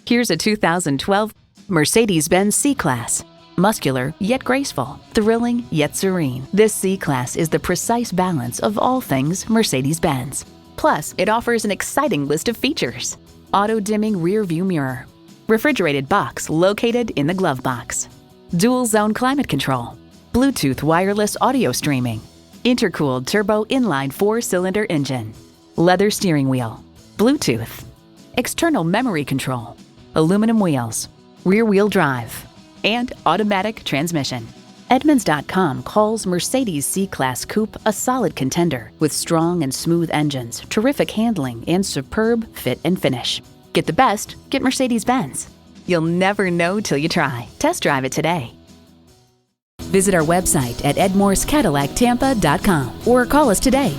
Here's a 2012 Mercedes-Benz C-Class. Muscular yet graceful, thrilling yet serene. This C-Class is the precise balance of all things Mercedes-Benz. Plus, it offers an exciting list of features. Auto-dimming rear-view mirror. Refrigerated box located in the glove box. Dual-zone climate control. Bluetooth wireless audio streaming. Intercooled turbo inline 4-cylinder engine. Leather steering wheel. Bluetooth. External memory control. Aluminum wheels. Rear-wheel drive. And automatic transmission. Edmunds.com calls Mercedes C-Class Coupe a solid contender with strong and smooth engines, terrific handling, and superb fit and finish. Get the best, get Mercedes-Benz. You'll never know till you try. Test drive it today. Visit our website at edmorsecadillactampa.com or call us today.